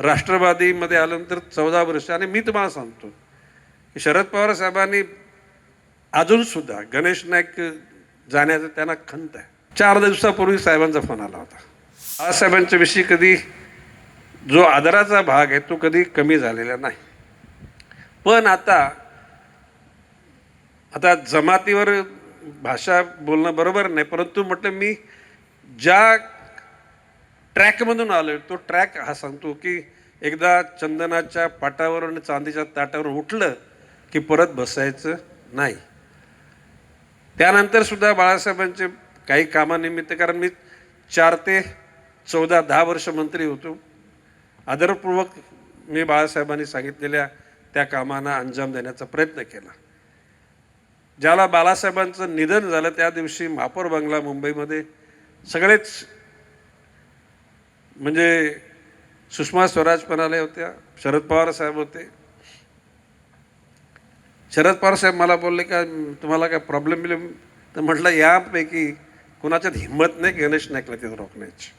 राष्ट्रवादीमध्ये आल्यानंतर 14 वर्ष आणि मी तुम्हाला सांगतो की शरद पवार साहेबांनी अजूनसुद्धा गणेश नाईक जाण्याचं त्यांना खंत आहे. 4 दिवसापूर्वी साहेबांचा फोन आला होता. बाळासाहेबांच्या विषयी कधी जो आदराचा भाग आहे तो कधी कमी झालेला नाही. पण आता जमातीवर भाषा बोलणं बरोबर नाही, परंतु म्हटलं मी ज्या ट्रॅकमधून आलो तो ट्रॅक हा सांगतो की एकदा चंदनाच्या पाटावर आणि चांदीच्या ताटावर उठलं की परत बसायचं नाही. त्यानंतर सुद्धा बाळासाहेबांचे काही कामानिमित्त, कारण मी 4 ते 14 10 वर्ष मंत्री होतो, आदरपूर्वक मी बाळासाहेबांनी सांगितलेल्या त्या कामांना अंजाम देण्याचा प्रयत्न केला. ज्याला बाळासाहेबांचं निधन झालं त्या दिवशी महापौर बंगला मुंबईमध्ये सगळेच, म्हणजे सुषमा स्वराज पण आल्या होत्या, शरद पवार साहेब होते. शरद पवार साहेब मला बोलले का तुम्हाला काय प्रॉब्लेम बिलेम, तर म्हटलं यापैकी कुणाच्यात हिंमत नाही गणेश नाईकला तिथं रोखण्याची.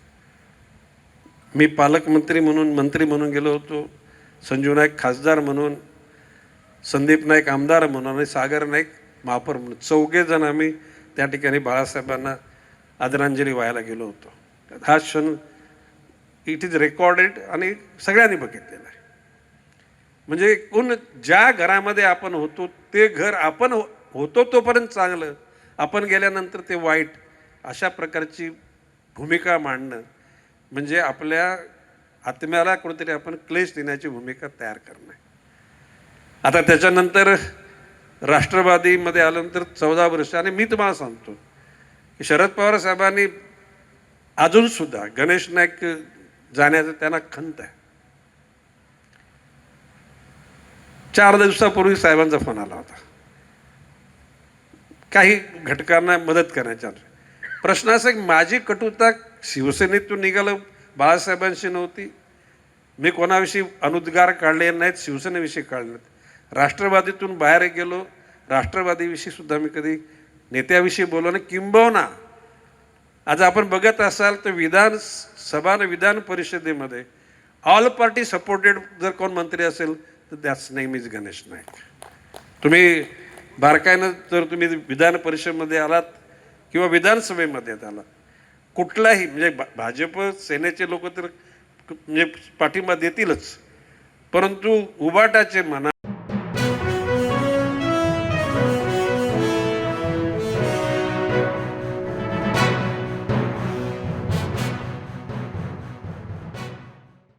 मी पालकमंत्री म्हणून मंत्री म्हणून गेलो होतो, संजू नाईक खासदार म्हणून, संदीप नाईक आमदार म्हणून आणि सागर नाईक महापौर म्हणून 4घे जण आम्ही त्या ठिकाणी बाळासाहेबांना आदरांजली व्हायला गेलो होतो. हा क्षण इट इज रेकॉर्डेड आणि सगळ्यांनी बघितलेला आहे. म्हणजे ज्या घरामध्ये आपण होतो ते घर आपण होतो तोपर्यंत चांगलं, आपण गेल्यानंतर ते वाईट, अशा प्रकारची भूमिका मांडणं म्हणजे आपल्या आत्म्याला कुठेतरी आपण क्लेश देण्याची भूमिका तयार करणं. आता त्याच्यानंतर राष्ट्रवादीमध्ये आल्यानंतर 14 वर्ष आणि मी तुम्हाला सांगतो की शरद पवार साहेबांनी अजूनसुद्धा गणेश नाईक जाण्याचं त्यांना खंत आहे. 4 दिवसापूर्वी साहेबांचा फोन आला होता काही घटकांना मदत करण्याचा. प्रश्न असा की माझी कटुता शिवसेनेतून निघालं बाळासाहेबांशी नव्हती. मी कोणाविषयी अनुद्गार काढले नाहीत, शिवसेनेविषयी काढले नाहीत. राष्ट्रवादीतून बाहेर गेलो, राष्ट्रवादीविषयी सुद्धा मी कधी नेत्याविषयी बोललो नाही. किंबहुना आज आपण बघत असाल तर विधानसभा आणि विधान परिषदेमध्ये ऑल पार्टी सपोर्टेड जर कोण मंत्री असेल तर that's name is Ganesh Naik. तुम्ही बारकाईनं जर तुम्ही विधान परिषदेमध्ये आलात किंवा विधानसभेमध्ये आलात, कुठलाही म्हणजे भाजप सेनेचे लोक तर म्हणजे पाठिंबा देतीलच, परंतु उबाटाचे म्हणा